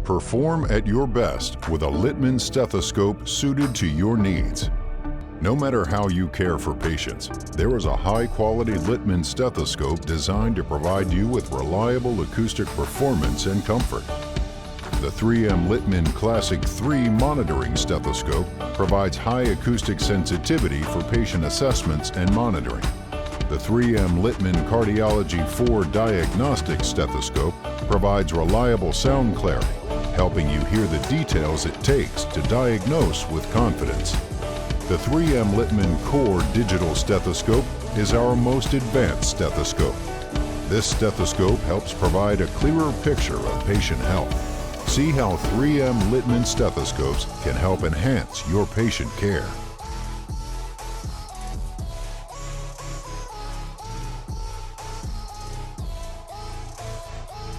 Perform at your best with a Littmann stethoscope suited to your needs. No matter how you care for patients, there is a high-quality Littmann stethoscope designed to provide you with reliable acoustic performance and comfort. The 3M Littmann Classic 3 monitoring stethoscope provides high acoustic sensitivity for patient assessments and monitoring. The 3M Littmann Cardiology 4 Diagnostic Stethoscope provides reliable sound clarity, helping you hear the details it takes to diagnose with confidence. The 3M Littmann Core Digital Stethoscope is our most advanced stethoscope. This stethoscope helps provide a clearer picture of patient health. See how 3M Littmann stethoscopes can help enhance your patient care.